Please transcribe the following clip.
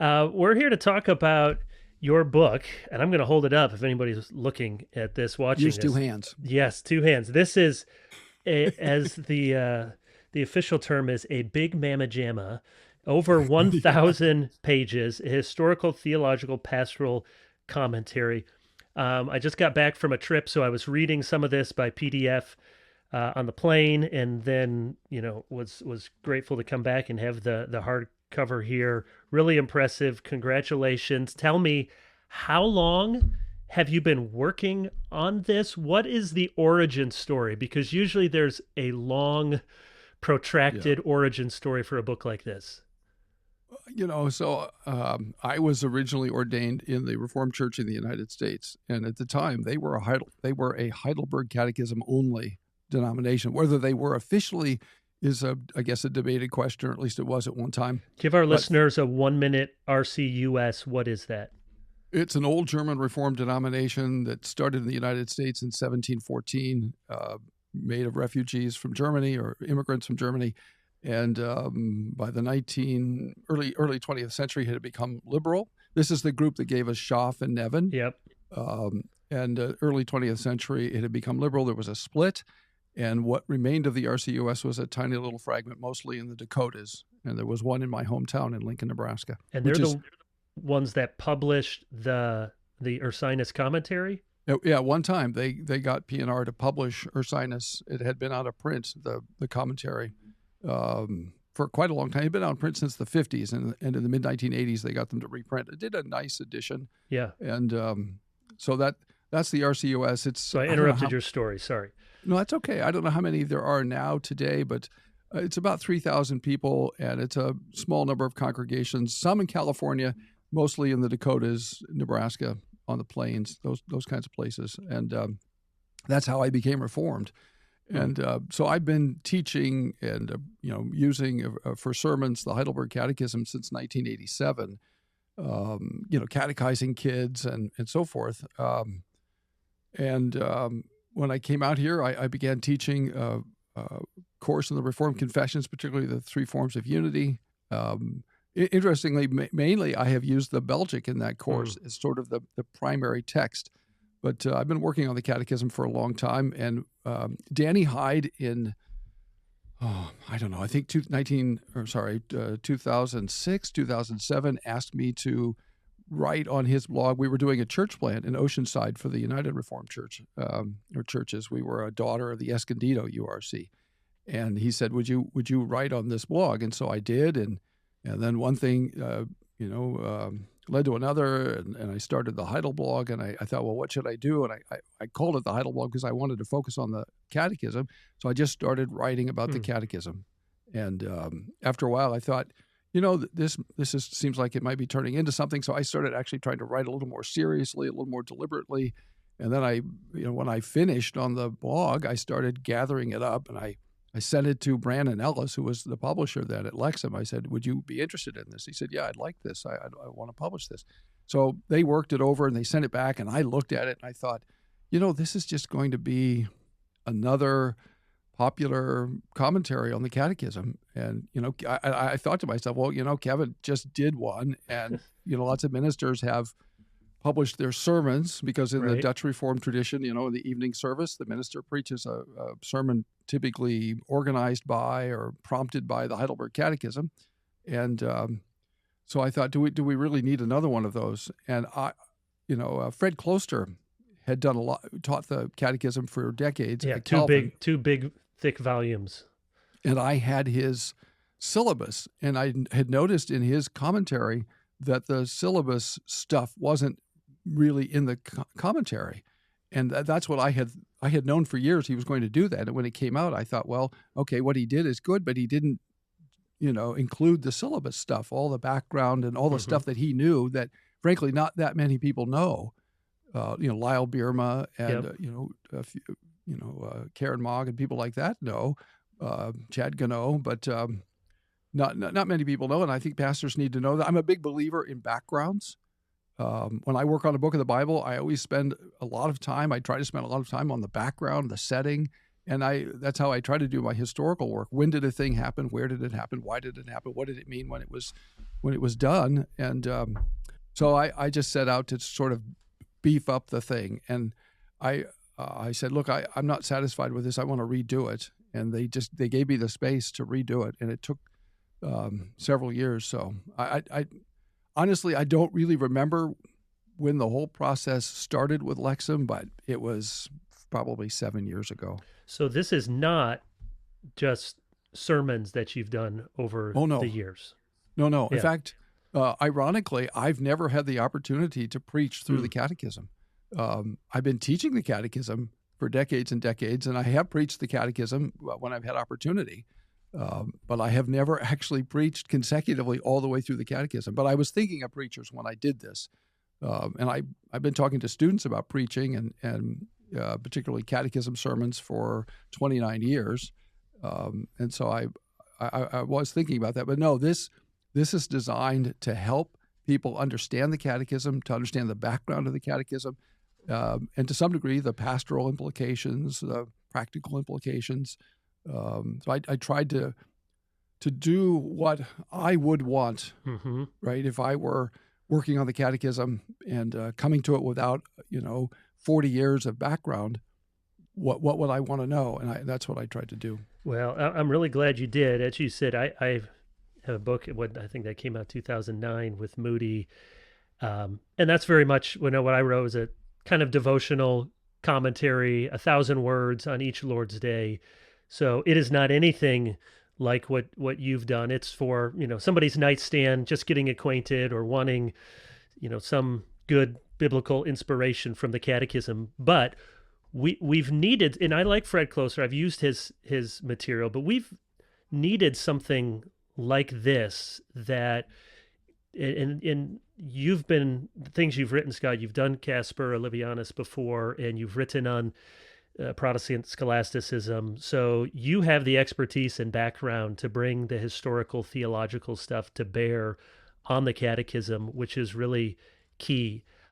We're here to talk about your book, and I'm going to hold it up if anybody's looking at this, watching Use two this. hands. Yes, two hands. This is, as the official term is, a big mamma jamma, over Yeah. 1,000 pages, a historical, theological, pastoral commentary. I just got back from a trip, so I was reading some of this by PDF on the plane, and then was grateful to come back and have the hardcover here. Really impressive. Congratulations. Tell me, how long have you been working on this? What is the origin story? Because usually there's a long, Yeah. protracted origin story for a book like this. I was originally ordained in the Reformed Church in the United States, and at the time they were a Heidelberg Catechism only denomination. Whether they were officially is I guess a debated question, or at least it was at one time. Give our But listeners a 1 minute RCUS. What is that? it's an old German Reformed denomination that started in the United States in 1714, made of refugees from Germany or immigrants from Germany. And by the early 20th century, it had become liberal. This is the group that gave us Schaff and Nevin. Yep. And early 20th century, it had become liberal. There was a split. And what remained of the RCUS was a tiny little fragment, mostly in the Dakotas. And there was one in my hometown in Lincoln, Nebraska, And they're which is, the ones that published the Ursinus commentary. yeah, one time they got P&R to publish Ursinus. It had been out of print, the commentary, for quite a long time. It had been out of print since the 50s, and in the mid-1980s, they got them to reprint. It did a nice edition. Yeah. And so that's the RCUS. So I I don't know interrupted how. your story. Sorry. No, that's okay. I don't know how many there are now today, but it's about 3,000 people, and it's a small number of congregations, some in California, mostly in the Dakotas, Nebraska, on the plains, those kinds of places. And that's how I became Reformed. And so I've been teaching and using for sermons the Heidelberg Catechism since 1987. Catechizing kids and so forth. When I came out here, I began teaching a course in the Reformed Confessions, particularly the three forms of unity. Interestingly, mainly I have used the Belgic in that course as sort of the primary text. But I've been working on the Catechism for a long time. And Danny Hyde in, I don't know, I think 2006, 2007, asked me to write on his blog. We were doing a church plant in Oceanside for the United Reformed Church, or churches. We were a daughter of the Escondido URC. And he said, would you write on this blog? And so I did. And then one thing, led to another, and I started the Heidel blog, and I thought, well, what should I do? And I called it the Heidel blog because I wanted to focus on the Catechism. So I just started writing about the Catechism. And after a while, I thought, this seems like it might be turning into something. So I started actually trying to write a little more seriously, a little more deliberately. And then when I finished on the blog, I started gathering it up, and I sent it to Brandon Ellis, who was the publisher then at Lexham. I said, would you be interested in this? He said, yeah, I'd like this. I want to publish this. So they worked it over and they sent it back, and I looked at it and I thought, this is just going to be another popular commentary on the Catechism. And, I thought to myself, well, Kevin just did one, and, lots of ministers have published their sermons because in the Dutch Reformed tradition, in the evening service, the minister preaches a sermon typically organized by or prompted by the Heidelberg Catechism. And so I thought, do we really need another one of those? And Fred Closter had done taught the Catechism for decades. Yeah, at two Calvin. big, thick volumes. And I had his syllabus, and I had noticed in his commentary that the syllabus stuff wasn't really in the commentary. And that's what I had known for years he was going to do that. And when it came out, I thought, well, okay, what he did is good, but he didn't, include the syllabus stuff, all the background and all the stuff that he knew that, frankly, not that many people know. Lyle Bierma and, Karen Mogg and people like that know, Chad Gano, but not many people know. And I think pastors need to know that. I'm a big believer in backgrounds. When I work on a book of the Bible, I always spend a lot of time. I try to spend a lot of time on the background, the setting, and that's how I try to do my historical work. When did a thing happen? Where did it happen? Why did it happen? What did it mean when when it was done. And so I just set out to sort of beef up the thing. And I said, look, I'm not satisfied with this. I want to redo it. And they gave me the space to redo it. And it took several years. So I honestly, I don't really remember when the whole process started with Lexham, but it was probably 7 years ago. So this is not just sermons that you've done over the years. No. Yeah. In fact, ironically, I've never had the opportunity to preach through the Catechism. I've been teaching the Catechism for decades and decades, and I have preached the Catechism when I've had opportunity. But I have never actually preached consecutively all the way through the Catechism. But I was thinking of preachers when I did this. And I've been talking to students about preaching and particularly Catechism sermons for 29 years. And so I was thinking about that. But no, this is designed to help people understand the Catechism, to understand the background of the Catechism, and to some degree the pastoral implications, the practical implications. So I tried to do what I would want, right? If I were working on the Catechism and coming to it without, 40 years of background, what would I want to know? And that's what I tried to do. Well, I'm really glad you did. As you said, I have a book, I think that came out 2009 with Moody. And that's very much, what I wrote was a kind of devotional commentary, 1,000 words on each Lord's Day. So it is not anything like what you've done. It's for, somebody's nightstand, just getting acquainted or wanting, some good biblical inspiration from the Catechism. But we've needed, and I like Fred Closer, I've used his material, but we've needed something like this that, and you've been, the things you've written, Scott, you've done Casper Olivianus before, and you've written on Protestant scholasticism. So you have the expertise and background to bring the historical theological stuff to bear on the Catechism, which is really key.